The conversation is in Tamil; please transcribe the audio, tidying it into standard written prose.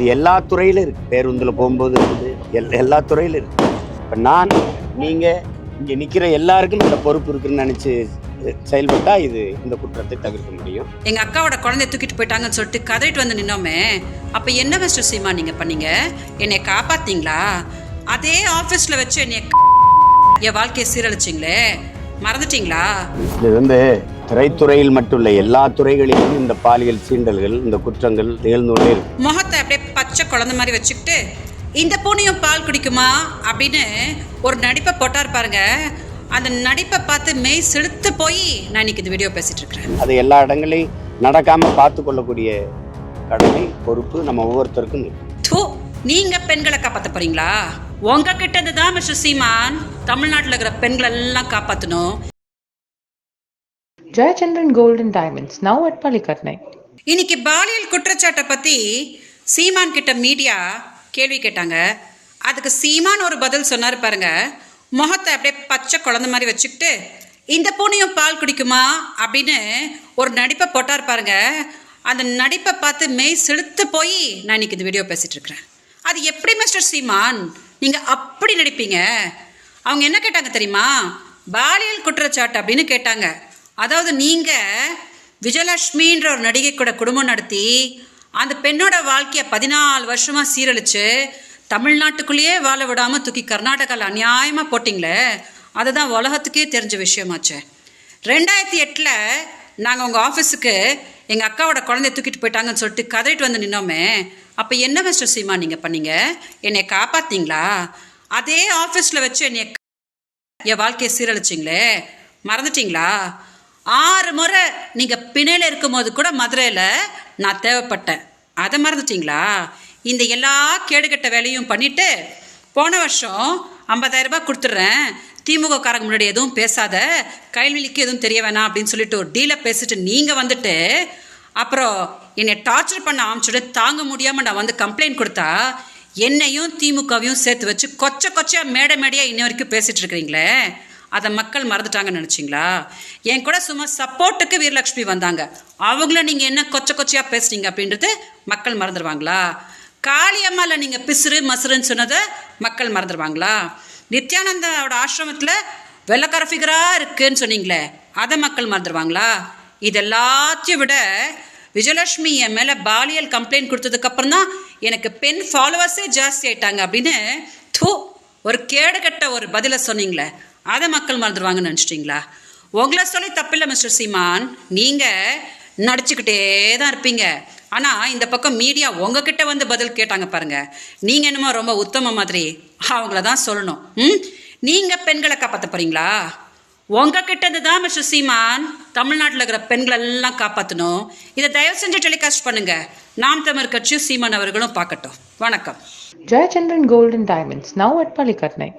இது எல்லா துறையிலும் இருக்குது. பேருந்தில் போகும்போது இருக்குது, எல்லா துறையிலும் இருக்குது. இப்போ நான் நீங்கள் இங்கே நிற்கிற எல்லாருக்கும் இந்த பொறுப்பு இருக்குன்னு நினச்சி செயல்பட்டா இது இந்த குற்றத்தை தவிர்க்க முடியும். எங்க அக்காவோட குழந்தைய தூக்கிட்டு போயிட்டாங்கன்னு சொல்லிட்டு கதறிட்டு வந்து நின்னோமே, அப்ப என்ன மிஸ்டர் சீமா நீங்க பண்ணீங்க? என்னை காப்பாத்தீங்களா? அதே ஆபீஸ்ல வச்சு என் வாழ்க்கையை சீரழிச்சிங்களே, மறந்துட்டீங்களா? இது திரைத்துறையில் மட்டும் இல்லை, எல்லா துறைகளிலும் இந்த பாலியல் சீண்டல்கள், இந்த குற்றங்கள் நிகழ்ந்துள்ளே இருக்கு. முகத்தை அப்படியே பச்சை குழந்தை மாதிரி வச்சுக்கிட்டு இந்த பூனையும் பால் குடிக்குமா அப்படின்னு ஒரு நடிப்பை போட்டார் பாருங்க. அந்த நடிப்பை பார்த்து மெய் செலுத்து போய் நான் இன்னைக்கு இந்த வீடியோ பேசிட்டு இருக்கிறேன். அது எல்லா இடங்களையும் நடக்காம பார்த்து கொள்ளக்கூடிய கடமை, பொறுப்பு நம்ம ஒவ்வொருத்தருக்கும் இருக்கு. நீங்க பெண்களை காப்பாற்ற போறீங்களா? உங்ககிட்ட இருந்து தான் மிஸ்டர் சீமான் தமிழ்நாட்டில் இருக்கிற பெண்களை எல்லாம் காப்பாற்றணும். Jayachandran gold and diamonds now at பள்ளிக்கட்னை. இன்னைக்கு பாலியல் குற்றச்சாட்டை பத்தி சீமான் கிட்ட மீடியா கேள்வி கேட்டாங்க. அதுக்கு சீமான் ஒரு பதில் சொன்னார் பாருங்க. முகத்தை அப்படியே பச்சை குழந்தை மாதிரி வச்சுக்கிட்டு இந்த பூனையும் பால் குடிக்குமா அப்படின்னு ஒரு நடிப்பை போட்டார் பாருங்க. அந்த நடிப்பை பார்த்து மெய் செலுத்து போய் நான் இன்னைக்கு இந்த வீடியோ பேசிட்டு இருக்கிறேன். அது எப்படி மிஸ்டர் சீமான் நீங்க அப்படி நடிப்பீங்க? அவங்க என்ன கேட்டாங்க தெரியுமா? பாலியல் குற்றச்சாட்டு அப்படின்னு கேட்டாங்க. அதாவது நீங்க விஜயலட்சுமின்ற ஒரு நடிகை கூட குடும்பம் நடத்தி அந்த பெண்ணோட வாழ்க்கையை 14 வருஷமா சீரழிச்சு தமிழ்நாட்டுக்குள்ளேயே வாழ விடாமல் தூக்கி கர்நாடகாவில் அநியாயமாக போட்டிங்களே, அதுதான் உலகத்துக்கே தெரிஞ்ச விஷயமாச்சு. 2008 நாங்கள் உங்கள் ஆஃபீஸுக்கு எங்கள் அக்காவோட குழந்தைய தூக்கிட்டு போயிட்டாங்கன்னு சொல்லிட்டு கதறிட்டு வந்து நின்னோமே, அப்போ என்ன மிஸ்டர் சீமா நீங்கள் பண்ணீங்க? என்னை காப்பாற்றிங்களா? அதே ஆஃபீஸில் வச்சு என் வாழ்க்கையை சீரழிச்சிங்களே, மறந்துட்டீங்களா? 6 முறை நீங்கள் பிணையில் இருக்கும்போது கூட மதுரையில் நான் தேவைப்பட்டேன், அதை மறந்துட்டீங்களா? இந்த எல்லா கேடுகட்ட வேலையும் பண்ணிவிட்டு போன வருஷம் 50,000 ரூபாய் கொடுத்துட்றேன், திமுக காரங்க முன்னாடி எதுவும் பேசாத, கைல்வெளிக்கு எதுவும் தெரிய வேணாம் அப்படின்னு சொல்லிட்டு ஒரு டீலை பேசிட்டு நீங்கள் வந்துட்டு அப்புறம் என்னை டார்ச்சர் பண்ண ஆரம்பிச்சுட்டு தாங்க முடியாமல் நான் வந்து கம்ப்ளைண்ட் கொடுத்தா என்னையும் திமுகவையும் சேர்த்து வச்சு கொச்சையாக மேடையாக இன்ன வரைக்கும் பேசிகிட்டு இருக்கிறீங்களே, அதை மக்கள் மறந்துட்டாங்கன்னு நினச்சிங்களா? என் கூட சும்மா சப்போர்ட்டுக்கு வீரலட்சுமி வந்தாங்க, அவங்கள நீங்கள் என்ன கொச்சையாக பேசுறீங்க அப்படின்றது மக்கள் மறந்துடுவாங்களா? காளியம்மாவில் நீங்கள் பிசுறு மசுறுன்னு சொன்னதை மக்கள் மறந்துடுவாங்களா? நித்யானந்தாவோட ஆசிரமத்தில் வெள்ளக்கார ஃபிகராக இருக்குன்னு சொன்னீங்களே, அதை மக்கள் மறந்துடுவாங்களா? இதெல்லாத்தையும் விட விஜயலட்சுமி என் மேலே பாலியல் கம்ப்ளைண்ட் கொடுத்ததுக்கப்புறம் தான் எனக்கு பெண் ஃபாலோவர்ஸே ஜாஸ்தி ஆயிட்டாங்க அப்படின்னு ஒரு கேடுகட்ட ஒரு பதிலை சொன்னீங்களே, அதை மக்கள் மறந்துடுவாங்கன்னு நினச்சிட்டிங்களா? உங்களை சொல்லி தப்பில்லை மிஸ்டர் சீமான், நீங்கள் நடிச்சுக்கிட்டே தான் இருப்பீங்க. ஆனால் இந்த பக்கம் மீடியா உங்ககிட்ட வந்து பதில் கேட்டாங்க பாருங்க, நீங்கள் என்னமோ ரொம்ப உத்தம மாதிரி அவங்கள தான் சொல்லணும். நீங்கள் பெண்களை காப்பாற்ற போகிறீங்களா? உங்ககிட்ட இருந்து தான் மிஸ்டர் சீமான் தமிழ்நாட்டில் இருக்கிற பெண்களை எல்லாம் காப்பாற்றணும். இதை தயவு செஞ்சு டெலிகாஸ்ட் பண்ணுங்க. நாம் தமிழ் கட்சியும் சீமான் அவர்களும் பார்க்கட்டும். வணக்கம். Jayachandran gold and diamonds now at பள்ளிக்கட்னை.